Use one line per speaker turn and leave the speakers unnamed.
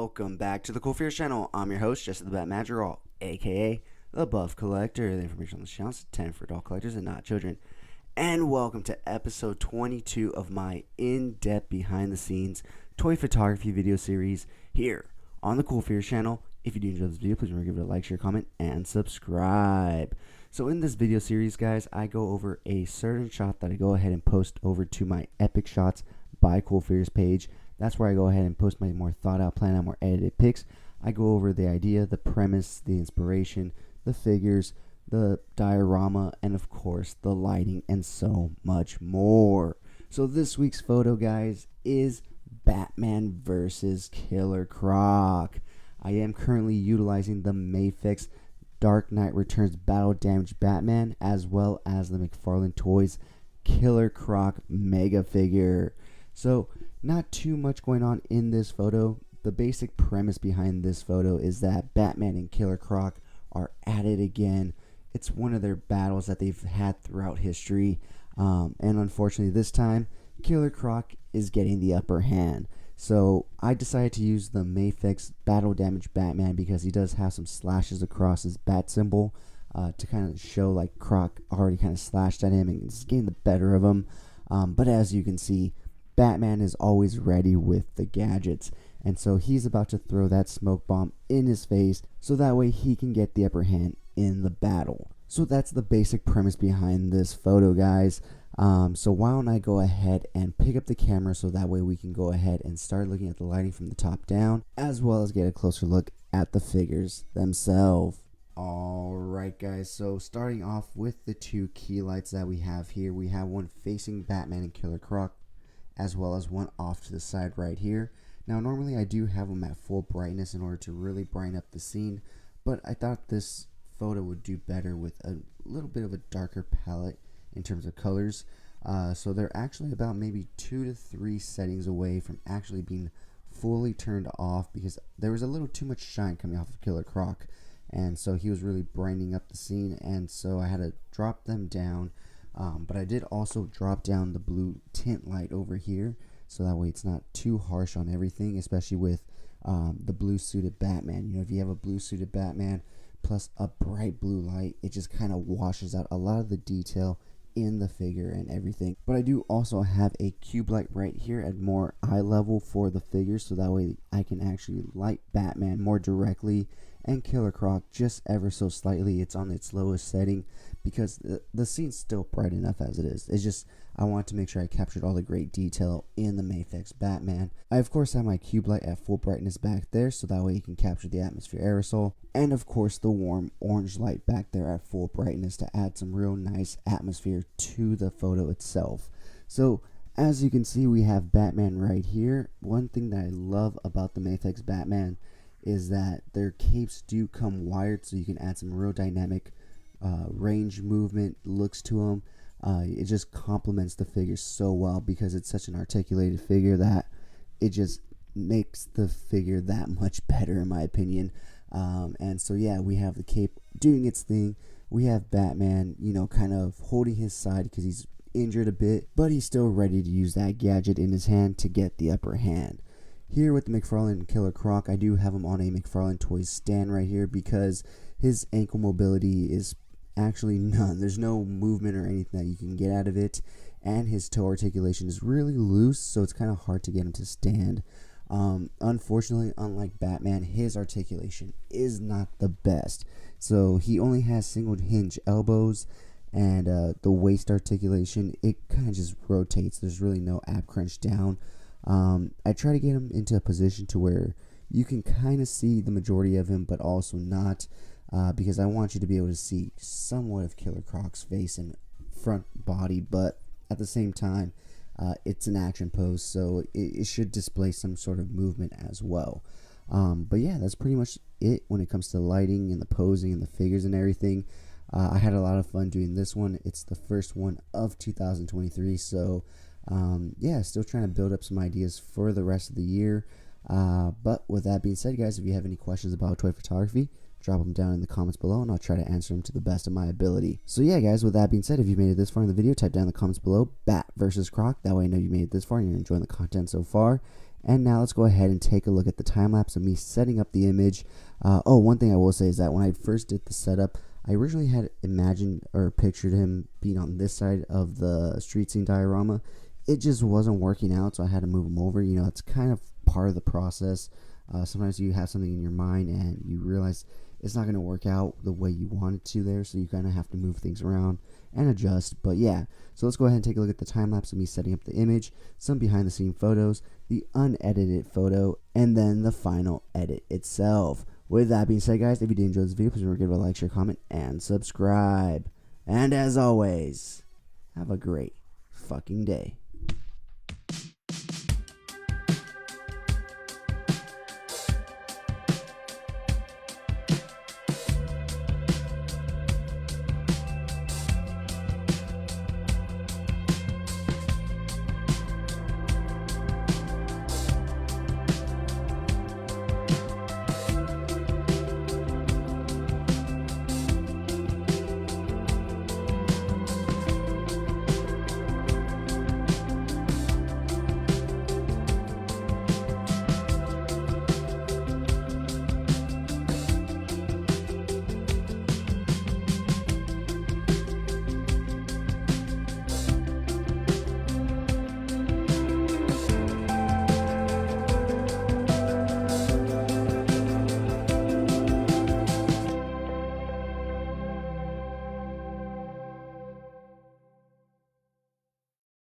welcome back to the Cool Fears channel. I'm your host, Jesse the Bat Madrigal, aka the Buff Collector. The information on the channel is 10 for adult collectors and not children. And welcome to episode 22 of my in-depth behind-the-scenes toy photography video series here on the Cool Fears channel. If you do enjoy this video, please remember to give it a like, share, comment, and subscribe. So in this video series, guys, I go over a certain shot that I go ahead and post over to my Epic Shots by Cool Fears page. That's where I go ahead and post my more thought out, planned out, more edited pics. I go over the idea, the premise, the inspiration, the figures, the diorama, and of course the lighting and so much more. So this week's photo, guys, is Batman versus Killer Croc. I am currently utilizing the Mayfix Dark Knight Returns Battle Damage Batman as well as the McFarlane Toys Killer Croc Mega Figure. So not too much going on in this photo. The basic premise behind this photo is that Batman and Killer Croc are at it again. It's one of their battles that they've had throughout history. And unfortunately this time, Killer Croc is getting the upper hand. So I decided to use the Mayfix Battle Damage Batman because he does have some slashes across his bat symbol to kind of show like Croc already kind of slashed at him and it's getting the better of him. But as you can see, Batman is always ready with the gadgets, and so he's about to throw that smoke bomb in his face so that way he can get the upper hand in the battle. So that's the basic premise behind this photo, guys. So why don't I go ahead and pick up the camera so that way we can go ahead and start looking at the lighting from the top down as well as get a closer look at the figures themselves. Alright guys, so starting off with the two key lights that we have here, we have one facing Batman and Killer Croc as well as one off to the side right here. Now normally I do have them at full brightness in order to really brighten up the scene, but I thought this photo would do better with a little bit of a darker palette in terms of colors. So they're actually about maybe 2 to 3 settings away from actually being fully turned off because there was a little too much shine coming off of Killer Croc, and so he was really brightening up the scene, and so I had to drop them down. But I did also drop down the blue tint light over here so that way it's not too harsh on everything, especially with the blue suited Batman. You know, if you have a blue suited Batman plus a bright blue light, it just kind of washes out a lot of the detail in the figure and everything. But I do also have a cube light right here at more eye level for the figure so that way I can actually light Batman more directly and Killer Croc just ever so slightly. It's on its lowest setting because the scene's still bright enough as it is. It's just I want to make sure I captured all the great detail in the Mayfix Batman. I of course have my cube light at full brightness back there so that way you can capture the atmosphere aerosol, and of course the warm orange light back there at full brightness to add some real nice atmosphere to the photo itself. So as you can see, we have Batman right here. One thing that I love about the Mayfix Batman is that their capes do come wired so you can add some real dynamic range movement looks to them. It just complements the figure so well because it's such an articulated figure that it just makes the figure that much better in my opinion. And so yeah, we have the cape doing its thing. We have Batman, you know, kind of holding his side because he's injured a bit, but he's still ready to use that gadget in his hand to get the upper hand. Here with the McFarlane Killer Croc, I do have him on a McFarlane Toys stand right here because his ankle mobility is actually none. There's no movement or anything that you can get out of it, and his toe articulation is really loose, so it's kind of hard to get him to stand. Unfortunately, unlike Batman, his articulation is not the best. So he only has single hinge elbows, and the waist articulation, it kind of just rotates. There's really no ab crunch down. I try to get him into a position to where you can kind of see the majority of him, but also not, because I want you to be able to see somewhat of Killer Croc's face and front body, but at the same time, it's an action pose, so it should display some sort of movement as well. But yeah, that's pretty much it when it comes to lighting and the posing and the figures and everything. I had a lot of fun doing this one. It's the first one of 2023, so yeah, still trying to build up some ideas for the rest of the year. But with that being said, guys, if you have any questions about toy photography, drop them down in the comments below and I'll try to answer them to the best of my ability. So yeah, guys, with that being said, if you made it this far in the video, type down in the comments below Bat versus Croc. That way I know you made it this far and you're enjoying the content so far. And now let's go ahead and take a look at the time lapse of me setting up the image. One thing I will say is that when I first did the setup, I originally had imagined or pictured him being on this side of the street scene diorama. It just wasn't working out, so I had to move him over. It's kind of part of the process. Sometimes you have something in your mind and you realize it's not going to work out the way you want it to there, so you kind of have to move things around and adjust. But yeah, so let's go ahead and take a look at the time lapse of me setting up the image, some behind the scene photos, the unedited photo, and then the final edit itself. With that being said, guys, if you did enjoy this video, please remember to give it a like, share, comment, and subscribe. And as always, have a great fucking day.